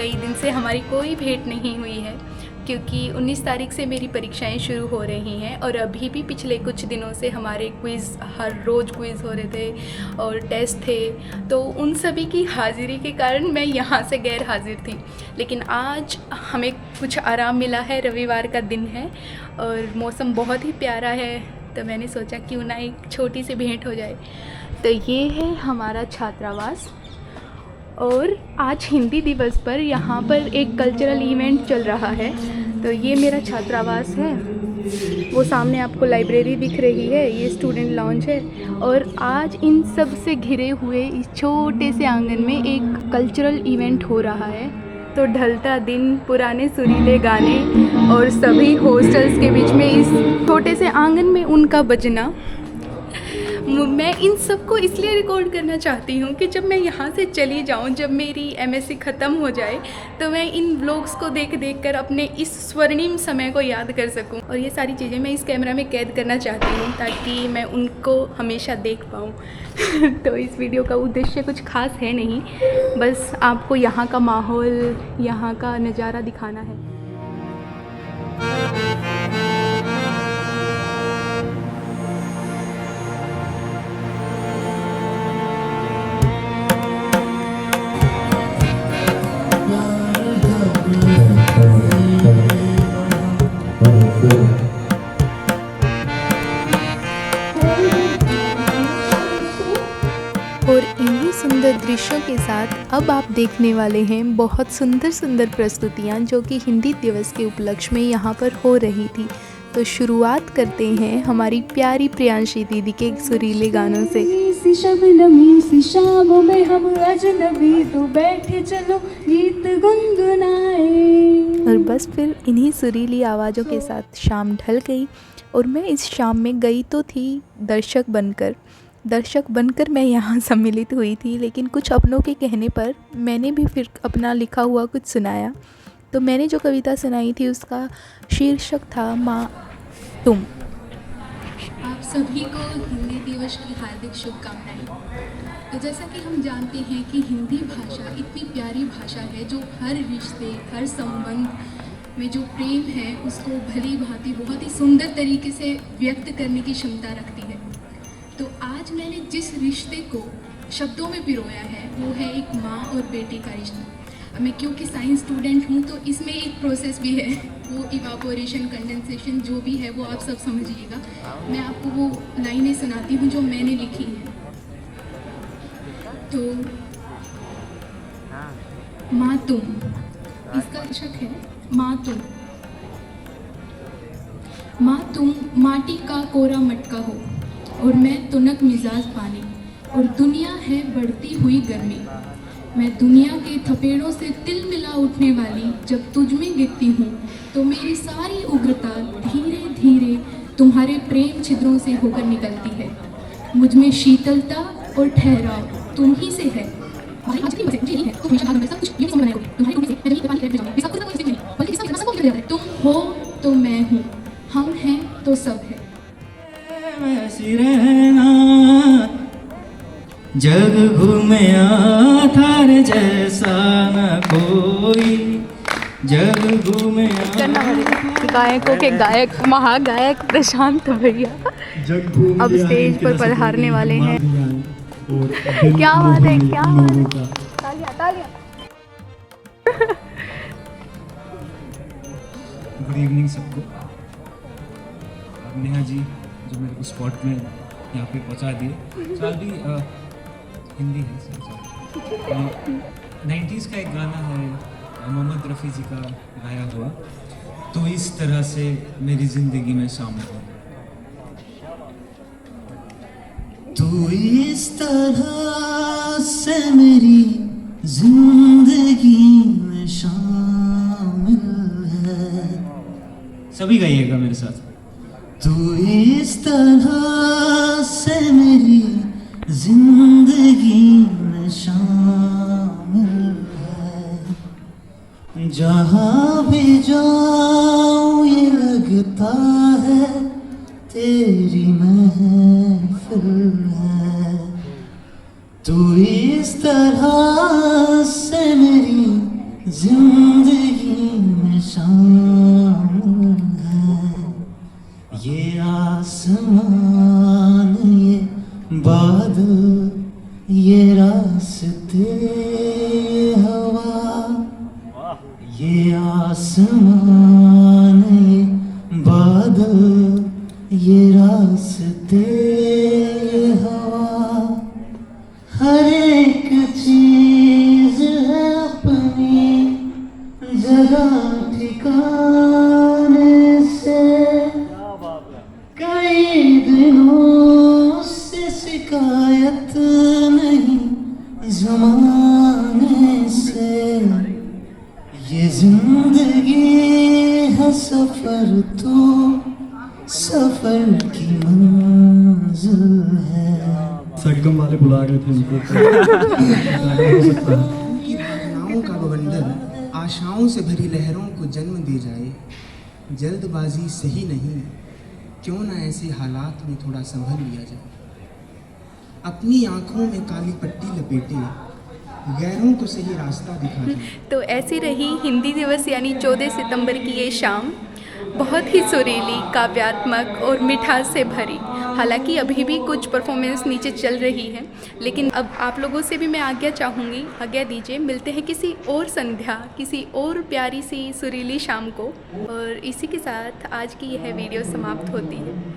कई दिन से हमारी कोई भेंट नहीं हुई है, क्योंकि 19 तारीख से मेरी परीक्षाएं शुरू हो रही हैं और अभी भी पिछले कुछ दिनों से हमारे क्विज़, हर रोज़ क्विज़ हो रहे थे और टेस्ट थे, तो उन सभी की हाज़िरी के कारण मैं यहाँ से गैर हाज़िर थी। लेकिन आज हमें कुछ आराम मिला है, रविवार का दिन है और मौसम बहुत ही प्यारा है, तो मैंने सोचा क्यों ना एक छोटी सी भेंट हो जाए। तो ये है हमारा छात्रावास और आज हिंदी दिवस पर यहाँ पर एक कल्चरल इवेंट चल रहा है। तो ये मेरा छात्रावास है, वो सामने आपको लाइब्रेरी दिख रही है, ये स्टूडेंट लॉन्च है और आज इन सब से घिरे हुए इस छोटे से आंगन में एक कल्चरल इवेंट हो रहा है। तो ढलता दिन, पुराने सुरीले गाने और सभी हॉस्टल्स के बीच में इस छोटे से आंगन में उनका बजना, मैं इन सब को इसलिए रिकॉर्ड करना चाहती हूँ कि जब मैं यहाँ से चली जाऊँ, जब मेरी एमएससी ख़त्म हो जाए, तो मैं इन व्लॉग्स को देख कर अपने इस स्वर्णिम समय को याद कर सकूँ। और ये सारी चीज़ें मैं इस कैमरा में कैद करना चाहती हूँ ताकि मैं उनको हमेशा देख पाऊँ। तो इस वीडियो का उद्देश्य कुछ खास है नहीं, बस आपको यहाँ का माहौल, यहाँ का नज़ारा दिखाना है। और इन्हीं सुंदर दृश्यों के साथ अब आप देखने वाले हैं बहुत सुंदर सुंदर प्रस्तुतियाँ जो कि हिंदी दिवस के उपलक्ष्य में यहाँ पर हो रही थी। तो शुरुआत करते हैं हमारी प्यारी प्रियांशी दीदी के सुरीले गानों से। शामों में हम अजनबी, तो बैठे चलो गीत गुनगुनाए। और बस फिर इन्हीं सुरीली आवाज़ों के साथ शाम ढल गई और मैं इस शाम में गई तो थी दर्शक बनकर मैं यहाँ सम्मिलित हुई थी, लेकिन कुछ अपनों के कहने पर मैंने भी फिर अपना लिखा हुआ कुछ सुनाया। तो मैंने जो कविता सुनाई थी उसका शीर्षक था माँ तुम। आप सभी को हिंदी दिवस की हार्दिक शुभकामनाएं। तो जैसा कि हम जानते हैं कि हिंदी भाषा इतनी प्यारी भाषा है जो हर रिश्ते, हर संबंध में जो प्रेम है उसको भली भांति बहुत ही सुंदर तरीके से व्यक्त करने की क्षमता रखती है। तो आज मैंने जिस रिश्ते को शब्दों में पिरोया है वो है एक माँ और बेटी का रिश्ता। मैं क्योंकि साइंस स्टूडेंट हूँ तो इसमें एक प्रोसेस भी है, वो इवापोरेशन, कंडेंसेशन जो भी है वो आप सब समझिएगा। मैं आपको वो लाइनें सुनाती हूँ जो मैंने लिखी हैं। तो माँ तुम, इसका शीर्षक है माँ तुम। माँ तुम माटी का कोरा मटका हो और मैं तुनक मिजाज पानी, और दुनिया है बढ़ती हुई गर्मी। मैं दुनिया के थपेड़ों से तिल मिला उठने वाली, जब तुझ में गिरती हूँ तो मेरी सारी उग्रता धीरे धीरे तुम्हारे प्रेम छिद्रों से होकर निकलती है। मुझ में शीतलता और ठहराव तुम ही से है। तुम हो तो मैं हूँ, हम हैं तो सब है। ऐसी रहना जग घूमया थार जैसा न कोई, जग घूमया। गायकों के गायक, महागायक प्रशांत भैया अब स्टेज पर पधारने वाले हैं। क्या बात है, क्या बात है, तालियां तालियां। गुड इवनिंग सबको। नेहा जी जो मेरे को स्पॉट में यहाँ पे पहुँचा दिए। साल भी हिंदी है सर। 90s का एक गाना है मोहम्मद रफ़ी जी का गाया हुआ, तो इस तरह से मेरी ज़िंदगी में शामिल हो। तू इस तरह से मेरी जिंदगी में शामिल है। सभी गाइएगा मेरे साथ। तू इस तरह से मेरी जिंदगी में शामिल है। जहाँ भी जाऊँ ये लगता है तेरी महफिल है। तू इस तरह से मेरी जिंदगी में शामिल है। ये आसमान, ये बादल, ये रास्ते हवा, ये आसमान, ये बादल, ये रास्ते हवा, हर एक चीज है अपनी जगह ठिकाने से। कई दिनों से शिकायत नहीं जमाने से। ये जिंदगी है सफर, तो सफर की मंजिल है। सरगम वाले बुला रहे थे उनको। हो सकता है। की भावनाओं का बवंडर आशाओं से भरी लहरों को जन्म दे जाए। जल्दबाजी सही नहीं, क्यों ना ऐसे हालात में थोड़ा संभल लिया जाए। अपनी आंखों में काली पट्टी लपेटे, गैरों को सही रास्ता दिखा जाए। तो ऐसी रही हिंदी दिवस यानी 14 सितंबर की ये शाम, बहुत ही सुरीली, काव्यात्मक और मिठास से भरी। हालांकि अभी भी कुछ परफॉर्मेंस नीचे चल रही है, लेकिन अब आप लोगों से भी मैं आज्ञा चाहूँगी, आज्ञा दीजिए। मिलते हैं किसी और संध्या, किसी और प्यारी सी सुरीली शाम को। और इसी के साथ आज की यह वीडियो समाप्त होती है।